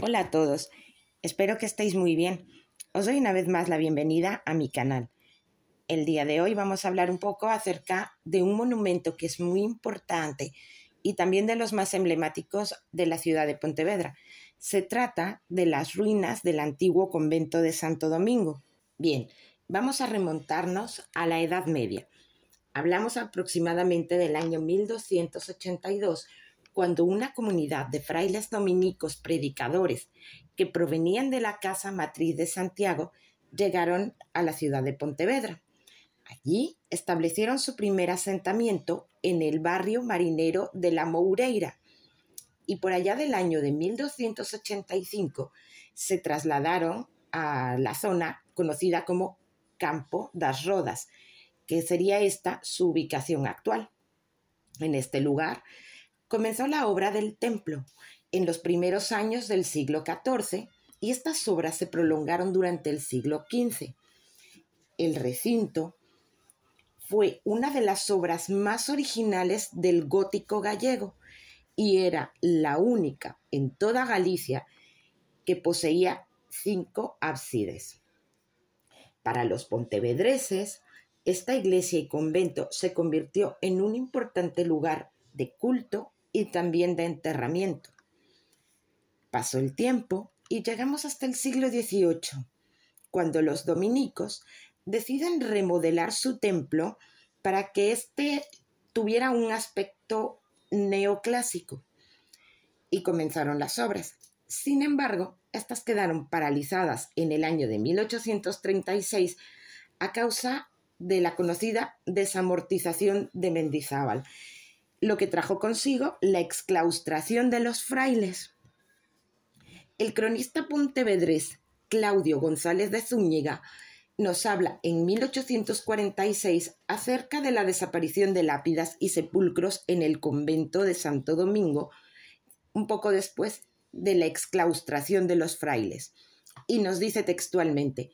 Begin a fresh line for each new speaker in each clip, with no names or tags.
Hola a todos, espero que estéis muy bien. Os doy una vez más la bienvenida a mi canal. El día de hoy vamos a hablar un poco acerca de un monumento que es muy importante y también de los más emblemáticos de la ciudad de Pontevedra. Se trata de las ruinas del antiguo convento de Santo Domingo. Bien, vamos a remontarnos a la Edad Media. Hablamos aproximadamente del año 1282, cuando una comunidad de frailes dominicos predicadores que provenían de la casa matriz de Santiago llegaron a la ciudad de Pontevedra. Allí establecieron su primer asentamiento en el barrio marinero de La Moureira y por allá del año de 1285 se trasladaron a la zona conocida como Campo das Rodas, que sería esta su ubicación actual. En este lugar comenzó la obra del templo en los primeros años del siglo XIV y estas obras se prolongaron durante el siglo XV. El recinto fue una de las obras más originales del gótico gallego y era la única en toda Galicia que poseía 5 ábsides. Para los pontevedreses, esta iglesia y convento se convirtió en un importante lugar de culto y también de enterramiento. Pasó el tiempo y llegamos hasta el siglo XVIII, cuando los dominicos deciden remodelar su templo para que éste tuviera un aspecto neoclásico y comenzaron las obras. Sin embargo, estas quedaron paralizadas en el año de 1836 a causa de la conocida desamortización de Mendizábal, lo que trajo consigo la exclaustración de los frailes. El cronista pontevedrés Claudio González de Zúñiga nos habla en 1846 acerca de la desaparición de lápidas y sepulcros en el convento de Santo Domingo, un poco después de la exclaustración de los frailes, y nos dice textualmente: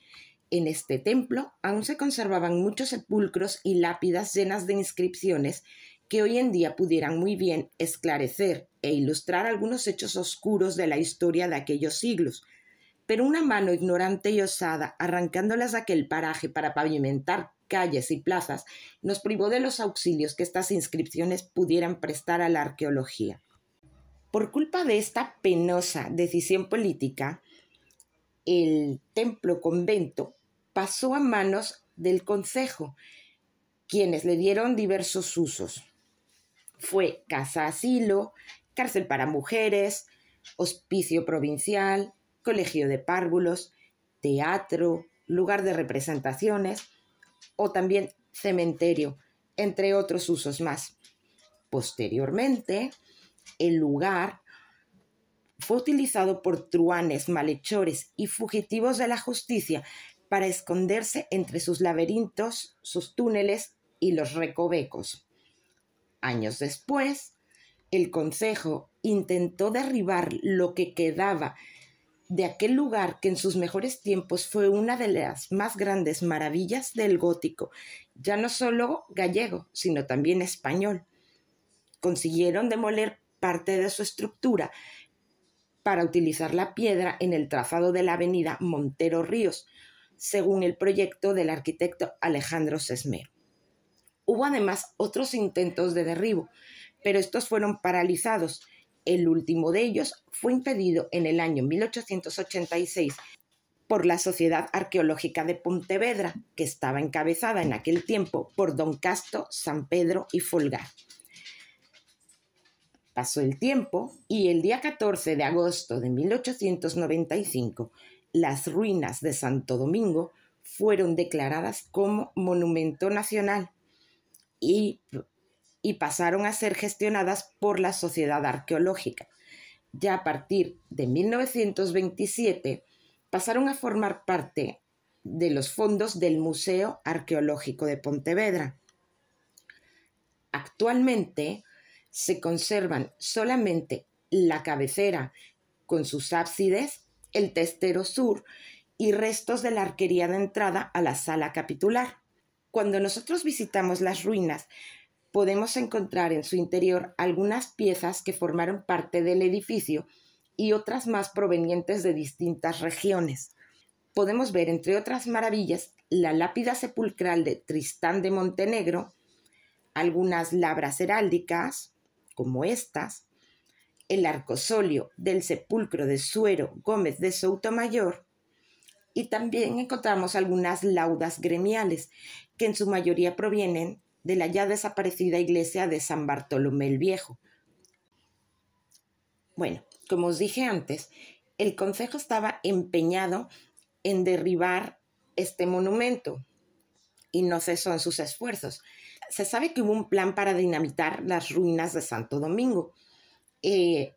en este templo aún se conservaban muchos sepulcros y lápidas llenas de inscripciones que hoy en día pudieran muy bien esclarecer e ilustrar algunos hechos oscuros de la historia de aquellos siglos, pero una mano ignorante y osada, arrancándolas de aquel paraje para pavimentar calles y plazas, nos privó de los auxilios que estas inscripciones pudieran prestar a la arqueología. Por culpa de esta penosa decisión política, el templo-convento pasó a manos del concejo, quienes le dieron diversos usos. Fue casa-asilo, cárcel para mujeres, hospicio provincial, colegio de párvulos, teatro, lugar de representaciones o también cementerio, entre otros usos más. Posteriormente, el lugar fue utilizado por truhanes, malhechores y fugitivos de la justicia para esconderse entre sus laberintos, sus túneles y los recovecos. Años después, el concejo intentó derribar lo que quedaba de aquel lugar que en sus mejores tiempos fue una de las más grandes maravillas del gótico, ya no solo gallego, sino también español. Consiguieron demoler parte de su estructura para utilizar la piedra en el trazado de la avenida Montero Ríos, según el proyecto del arquitecto Alejandro Sesmero. Hubo además otros intentos de derribo, pero estos fueron paralizados. El último de ellos fue impedido en el año 1886 por la Sociedad Arqueológica de Pontevedra, que estaba encabezada en aquel tiempo por don Casto San Pedro y Folgar. Pasó el tiempo y el día 14 de agosto de 1895, las ruinas de Santo Domingo fueron declaradas como Monumento Nacional y pasaron a ser gestionadas por la Sociedad Arqueológica. Ya a partir de 1927 pasaron a formar parte de los fondos del Museo Arqueológico de Pontevedra. Actualmente se conservan solamente la cabecera con sus ábsides, el testero sur y restos de la arquería de entrada a la sala capitular. Cuando nosotros visitamos las ruinas, podemos encontrar en su interior algunas piezas que formaron parte del edificio y otras más provenientes de distintas regiones. Podemos ver, entre otras maravillas, la lápida sepulcral de Tristán de Montenegro, algunas labras heráldicas, como estas, el arcosolio del sepulcro de Suero Gómez de Soutomayor, y también encontramos algunas laudas gremiales, que en su mayoría provienen de la ya desaparecida iglesia de San Bartolomé el Viejo. Bueno, como os dije antes, el concejo estaba empeñado en derribar este monumento y no cesó en sus esfuerzos. Se sabe que hubo un plan para dinamitar las ruinas de Santo Domingo. Este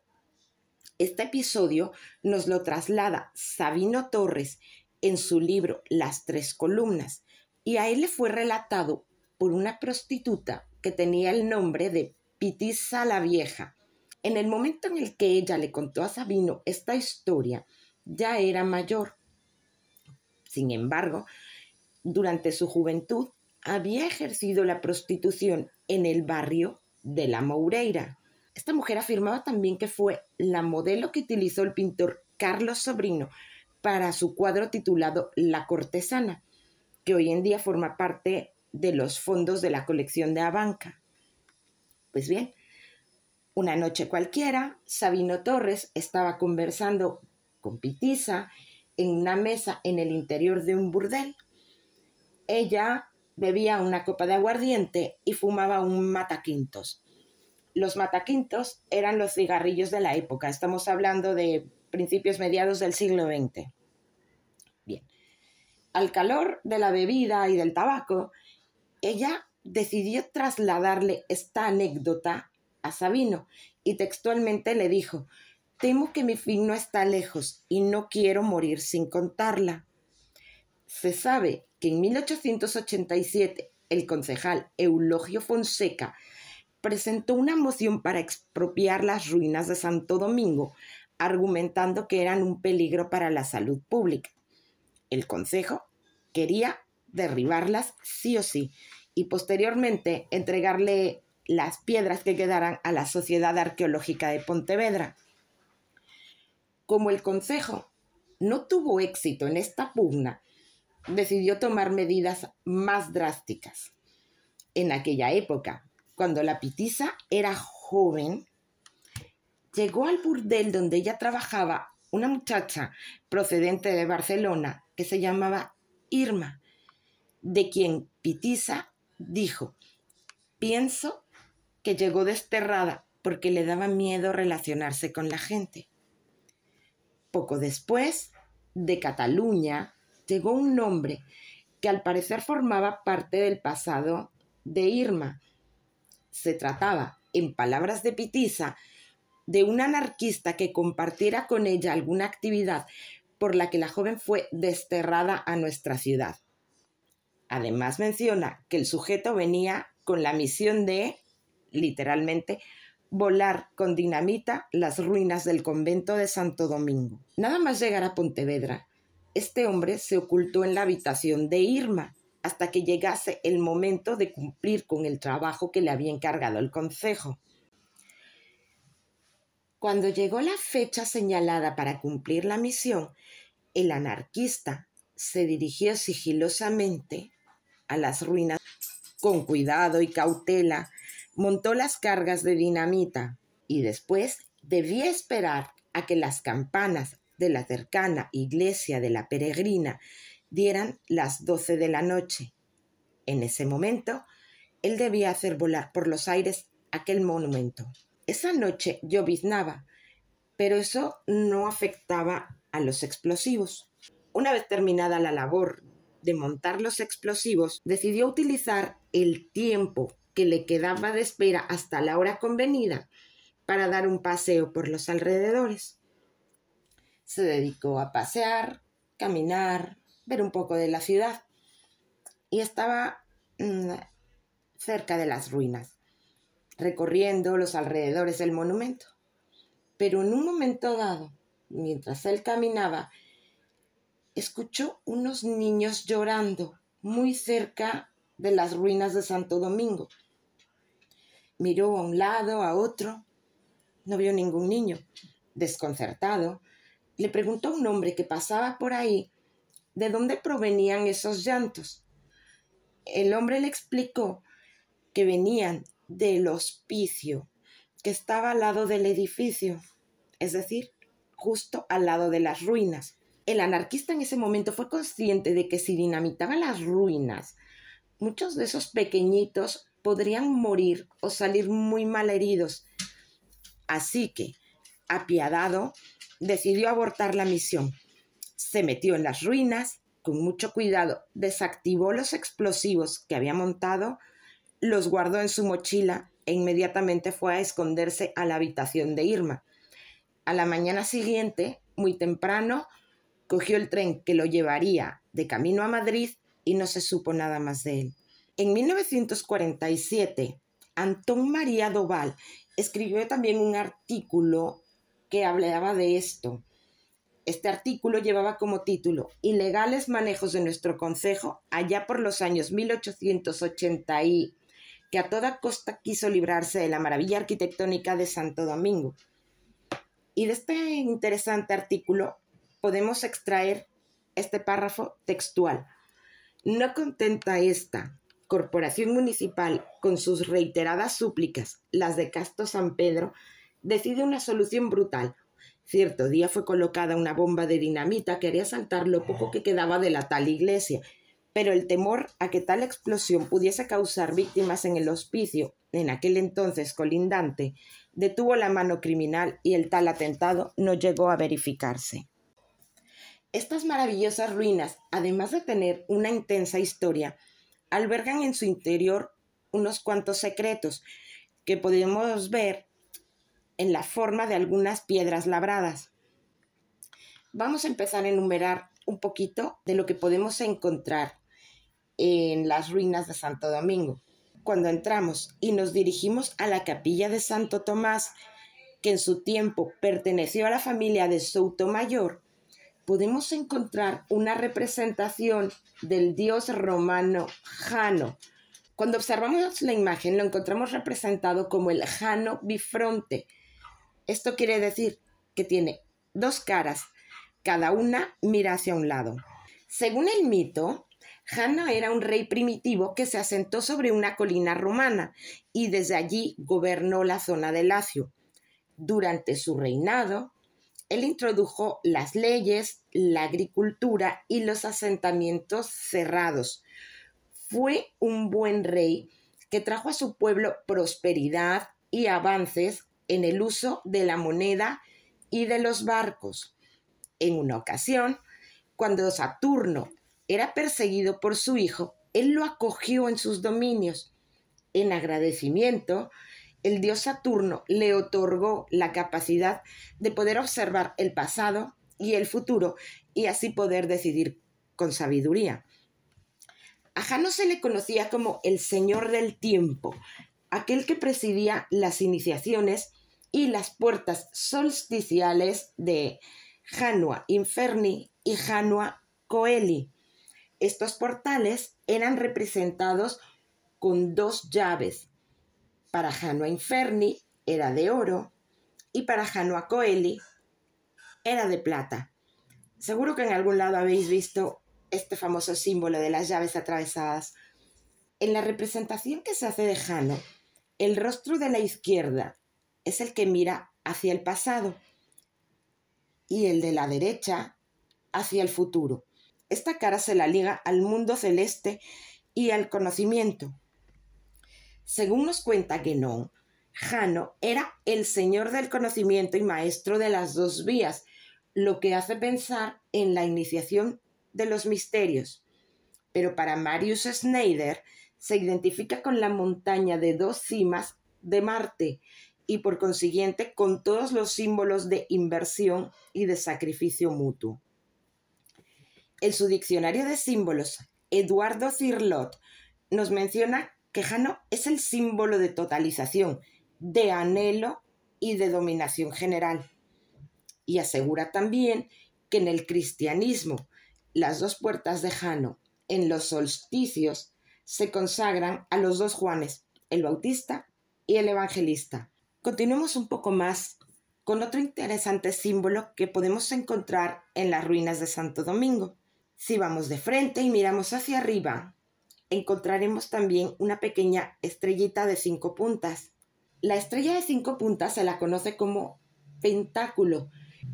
episodio nos lo traslada Sabino Torres en su libro Las Tres Columnas, y a él le fue relatado por una prostituta que tenía el nombre de Pitisa la Vieja. En el momento en el que ella le contó a Sabino esta historia, ya era mayor. Sin embargo, durante su juventud había ejercido la prostitución en el barrio de La Moureira. Esta mujer afirmaba también que fue la modelo que utilizó el pintor Carlos Sobrino para su cuadro titulado La Cortesana, que hoy en día forma parte de los fondos de la colección de Abanca. Pues bien, una noche cualquiera, Sabino Torres estaba conversando con Pitisa en una mesa en el interior de un burdel. Ella bebía una copa de aguardiente y fumaba un mataquintos. Los mataquintos eran los cigarrillos de la época. Estamos hablando de principios mediados del siglo XX. Bien. Al calor de la bebida y del tabaco, ella decidió trasladarle esta anécdota a Sabino y textualmente le dijo: «Temo que mi fin no está lejos y no quiero morir sin contarla». Se sabe que en 1887 el concejal Eulogio Fonseca presentó una moción para expropiar las ruinas de Santo Domingo, argumentando que eran un peligro para la salud pública. El concejo quería derribarlas sí o sí y posteriormente entregarle las piedras que quedaran a la Sociedad Arqueológica de Pontevedra. Como el concejo no tuvo éxito en esta pugna, decidió tomar medidas más drásticas. En aquella época, cuando la Pitisa era joven, llegó al burdel donde ella trabajaba una muchacha procedente de Barcelona que se llamaba Irma, de quien Pitisa dijo: «Pienso que llegó desterrada porque le daba miedo relacionarse con la gente». Poco después, de Cataluña, llegó un hombre que al parecer formaba parte del pasado de Irma. Se trataba, en palabras de Pitisa, de un anarquista que compartiera con ella alguna actividad por la que la joven fue desterrada a nuestra ciudad. Además menciona que el sujeto venía con la misión de, literalmente, volar con dinamita las ruinas del convento de Santo Domingo. Nada más llegar a Pontevedra, este hombre se ocultó en la habitación de Irma hasta que llegase el momento de cumplir con el trabajo que le había encargado el concejo. Cuando llegó la fecha señalada para cumplir la misión, el anarquista se dirigió sigilosamente a las ruinas. Con cuidado y cautela, montó las cargas de dinamita y después debía esperar a que las campanas de la cercana iglesia de la Peregrina dieran las 12 de la noche. En ese momento, él debía hacer volar por los aires aquel monumento. Esa noche lloviznaba, pero eso no afectaba a los explosivos. Una vez terminada la labor de montar los explosivos, decidió utilizar el tiempo que le quedaba de espera hasta la hora convenida para dar un paseo por los alrededores. Se dedicó a pasear, caminar, ver un poco de la ciudad y estaba cerca de las ruinas, recorriendo los alrededores del monumento. Pero en un momento dado, mientras él caminaba, escuchó unos niños llorando muy cerca de las ruinas de Santo Domingo. Miró a un lado, a otro, no vio ningún niño. Desconcertado, le preguntó a un hombre que pasaba por ahí de dónde provenían esos llantos. El hombre le explicó que venían del hospicio que estaba al lado del edificio, es decir, justo al lado de las ruinas. El anarquista en ese momento fue consciente de que si dinamitaba las ruinas, muchos de esos pequeñitos podrían morir o salir muy mal heridos. Así que, apiadado, decidió abortar la misión. Se metió en las ruinas, con mucho cuidado, desactivó los explosivos que había montado, los guardó en su mochila e inmediatamente fue a esconderse a la habitación de Irma. A la mañana siguiente, muy temprano, cogió el tren que lo llevaría de camino a Madrid y no se supo nada más de él. En 1947, Antón María Doval escribió también un artículo que hablaba de esto. Este artículo llevaba como título Ilegales manejos de nuestro concejo allá por los años 1880 y que a toda costa quiso librarse de la maravilla arquitectónica de Santo Domingo. Y de este interesante artículo podemos extraer este párrafo textual. No contenta esta corporación municipal con sus reiteradas súplicas, las de Casto San Pedro, decide una solución brutal. Cierto día fue colocada una bomba de dinamita que haría saltar lo poco que quedaba de la tal iglesia, pero el temor a que tal explosión pudiese causar víctimas en el hospicio, en aquel entonces colindante, detuvo la mano criminal y el tal atentado no llegó a verificarse. Estas maravillosas ruinas, además de tener una intensa historia, albergan en su interior unos cuantos secretos que podemos ver en la forma de algunas piedras labradas. Vamos a empezar a enumerar un poquito de lo que podemos encontrar en las ruinas de Santo Domingo. Cuando entramos y nos dirigimos a la capilla de Santo Tomás, que en su tiempo perteneció a la familia de Soutomayor, podemos encontrar una representación del dios romano Jano. Cuando observamos la imagen, lo encontramos representado como el Jano bifronte. Esto quiere decir que tiene dos caras, cada una mira hacia un lado. Según el mito, Jano era un rey primitivo que se asentó sobre una colina romana y desde allí gobernó la zona de Lacio. Durante su reinado, él introdujo las leyes, la agricultura y los asentamientos cerrados. Fue un buen rey que trajo a su pueblo prosperidad y avances en el uso de la moneda y de los barcos. En una ocasión, cuando Saturno era perseguido por su hijo, él lo acogió en sus dominios. En agradecimiento, el dios Saturno le otorgó la capacidad de poder observar el pasado y el futuro y así poder decidir con sabiduría. A Jano se le conocía como el señor del tiempo, aquel que presidía las iniciaciones y las puertas solsticiales de Janua Inferni y Janua Coeli. Estos portales eran representados con dos llaves. Para Janua Inferni era de oro y para Janua Coeli era de plata. Seguro que en algún lado habéis visto este famoso símbolo de las llaves atravesadas. En la representación que se hace de Jano, el rostro de la izquierda es el que mira hacia el pasado y el de la derecha hacia el futuro. Esta cara se la liga al mundo celeste y al conocimiento. Según nos cuenta Guénon, Jano era el señor del conocimiento y maestro de las dos vías, lo que hace pensar en la iniciación de los misterios. Pero para Marius Schneider se identifica con la montaña de dos cimas de Marte y por consiguiente con todos los símbolos de inversión y de sacrificio mutuo. En su diccionario de símbolos, Eduardo Cirlot nos menciona que Jano es el símbolo de totalización, de anhelo y de dominación general. Y asegura también que en el cristianismo las dos puertas de Jano en los solsticios se consagran a los dos Juanes, el Bautista y el Evangelista. Continuemos un poco más con otro interesante símbolo que podemos encontrar en las ruinas de Santo Domingo. Si vamos de frente y miramos hacia arriba, encontraremos también una pequeña estrellita de 5 puntas. La estrella de 5 puntas se la conoce como pentáculo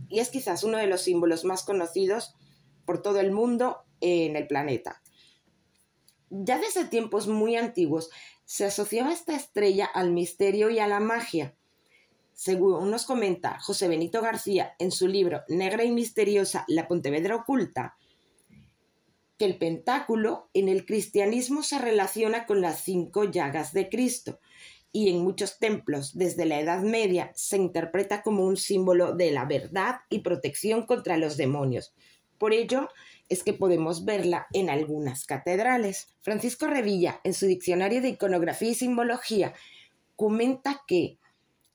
y es quizás uno de los símbolos más conocidos por todo el mundo en el planeta. Ya desde tiempos muy antiguos se asociaba esta estrella al misterio y a la magia. Según nos comenta José Benito García en su libro Negra y misteriosa, la Pontevedra oculta, que el pentáculo en el cristianismo se relaciona con las 5 llagas de Cristo y en muchos templos desde la Edad Media se interpreta como un símbolo de la verdad y protección contra los demonios. Por ello es que podemos verla en algunas catedrales. Francisco Revilla, en su Diccionario de Iconografía y Simbología, comenta que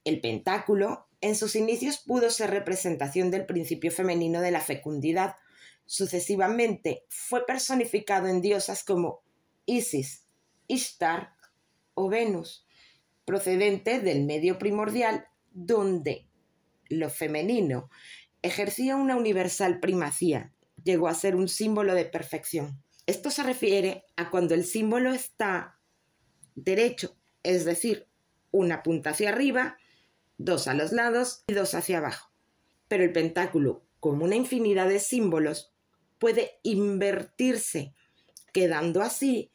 el pentáculo en sus inicios pudo ser representación del principio femenino de la fecundidad. Sucesivamente fue personificado en diosas como Isis, Ishtar o Venus, procedente del medio primordial, donde lo femenino ejercía una universal primacía, llegó a ser un símbolo de perfección. Esto se refiere a cuando el símbolo está derecho, es decir, una punta hacia arriba, 2 a los lados y 2 hacia abajo. Pero el pentáculo, como una infinidad de símbolos, puede invertirse, quedando así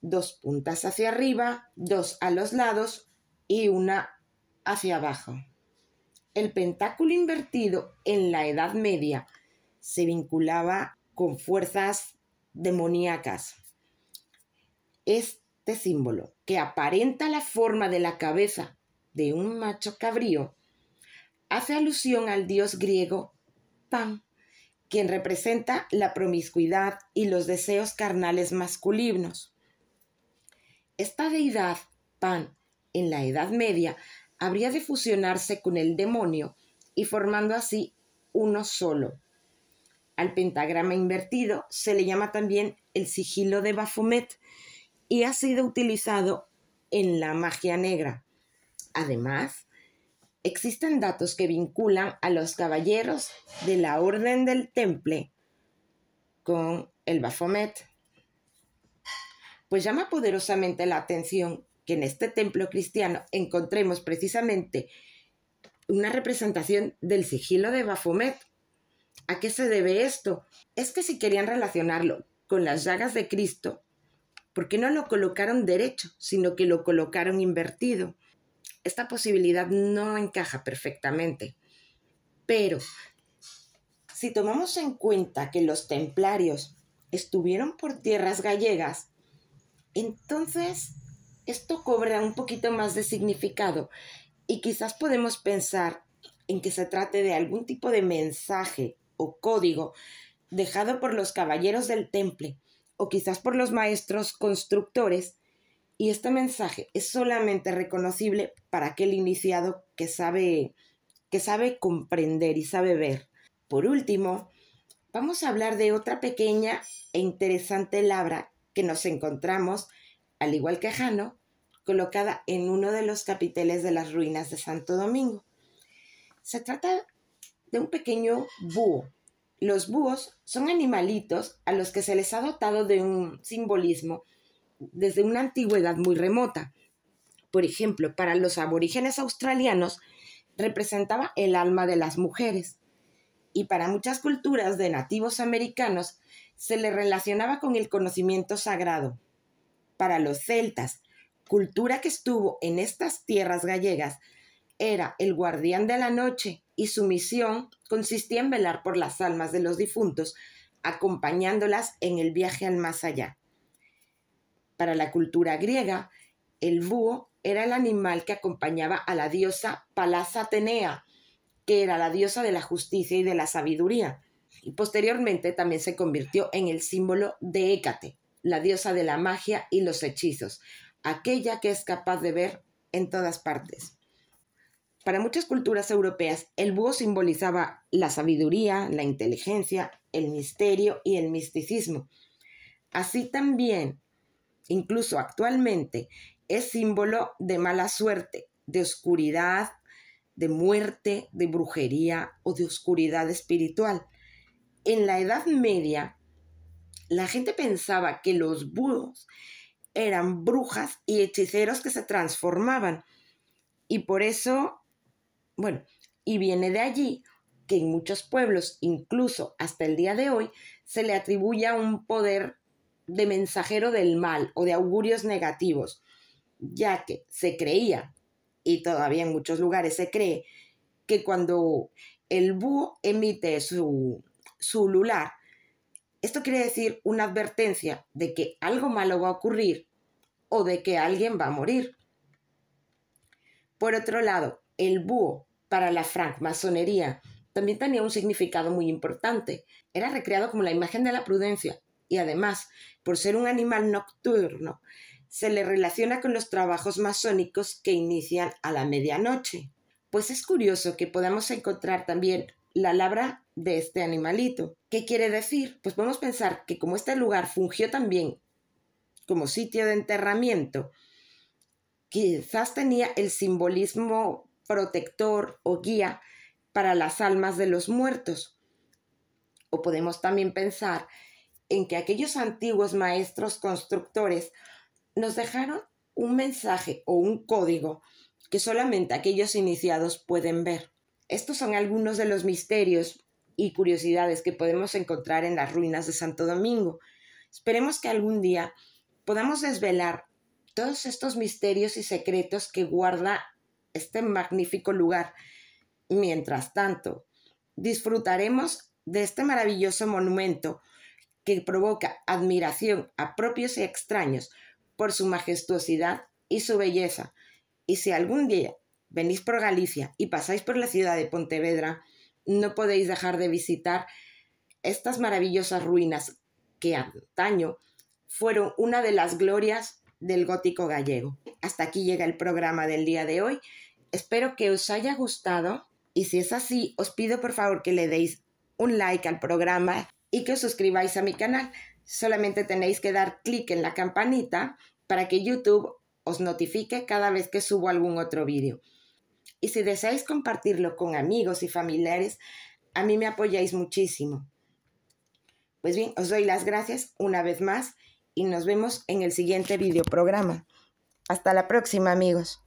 2 puntas hacia arriba, 2 a los lados y 1 hacia abajo. El pentáculo invertido en la Edad Media se vinculaba con fuerzas demoníacas. Este símbolo, que aparenta la forma de la cabeza de un macho cabrío, hace alusión al dios griego Pan, quien representa la promiscuidad y los deseos carnales masculinos. Esta deidad, Pan, en la Edad Media, habría de fusionarse con el demonio y formando así uno solo. Al pentagrama invertido se le llama también el sigilo de Baphomet y ha sido utilizado en la magia negra. Además, existen datos que vinculan a los caballeros de la Orden del Temple con el Baphomet. Pues llama poderosamente la atención que en este templo cristiano encontremos precisamente una representación del sigilo de Baphomet. ¿A qué se debe esto? Es que si querían relacionarlo con las llagas de Cristo, ¿por qué no lo colocaron derecho, sino que lo colocaron invertido? Esta posibilidad no encaja perfectamente. Pero si tomamos en cuenta que los templarios estuvieron por tierras gallegas, entonces esto cobra un poquito más de significado y quizás podemos pensar en que se trate de algún tipo de mensaje o código dejado por los caballeros del temple o quizás por los maestros constructores, y este mensaje es solamente reconocible para aquel iniciado que sabe comprender y sabe ver. Por último, vamos a hablar de otra pequeña e interesante labra que nos encontramos, al igual que Jano, colocada en uno de los capiteles de las ruinas de Santo Domingo. Se trata de un pequeño búho. Los búhos son animalitos a los que se les ha dotado de un simbolismo desde una antigüedad muy remota. Por ejemplo, para los aborígenes australianos representaba el alma de las mujeres, y para muchas culturas de nativos americanos se le relacionaba con el conocimiento sagrado. Para los celtas, cultura que estuvo en estas tierras gallegas, era el guardián de la noche y su misión consistía en velar por las almas de los difuntos, acompañándolas en el viaje al más allá. Para la cultura griega, el búho era el animal que acompañaba a la diosa Palas Atenea, que era la diosa de la justicia y de la sabiduría, y posteriormente también se convirtió en el símbolo de Hécate, la diosa de la magia y los hechizos, aquella que es capaz de ver en todas partes. Para muchas culturas europeas, el búho simbolizaba la sabiduría, la inteligencia, el misterio y el misticismo. Así también, incluso actualmente, es símbolo de mala suerte, de oscuridad, de muerte, de brujería o de oscuridad espiritual. En la Edad Media, la gente pensaba que los búhos eran brujas y hechiceros que se transformaban. Y por eso, bueno, y viene de allí que en muchos pueblos, incluso hasta el día de hoy, se le atribuye un poder de mensajero del mal o de augurios negativos, ya que se creía, y todavía en muchos lugares se cree, que cuando el búho emite su ulular, esto quiere decir una advertencia de que algo malo va a ocurrir o de que alguien va a morir. Por otro lado, el búho para la francmasonería también tenía un significado muy importante. Era recreado como la imagen de la prudencia y además, por ser un animal nocturno, se le relaciona con los trabajos masónicos que inician a la medianoche. Pues es curioso que podamos encontrar también la labra de este animalito. ¿Qué quiere decir? Pues podemos pensar que como este lugar fungió también como sitio de enterramiento, quizás tenía el simbolismo protector o guía para las almas de los muertos. O podemos también pensar en que aquellos antiguos maestros constructores nos dejaron un mensaje o un código que solamente aquellos iniciados pueden ver. Estos son algunos de los misterios y curiosidades que podemos encontrar en las ruinas de Santo Domingo. Esperemos que algún día podamos desvelar todos estos misterios y secretos que guarda este magnífico lugar. Mientras tanto, disfrutaremos de este maravilloso monumento que provoca admiración a propios y extraños por su majestuosidad y su belleza. Y si algún día venís por Galicia y pasáis por la ciudad de Pontevedra, no podéis dejar de visitar estas maravillosas ruinas que antaño fueron una de las glorias del gótico gallego. Hasta aquí llega el programa del día de hoy. Espero que os haya gustado y si es así, os pido por favor que le deis un like al programa y que os suscribáis a mi canal. Solamente tenéis que dar clic en la campanita para que YouTube os notifique cada vez que subo algún otro vídeo. Y si deseáis compartirlo con amigos y familiares, a mí me apoyáis muchísimo. Pues bien, os doy las gracias una vez más y nos vemos en el siguiente videoprograma. Hasta la próxima, amigos.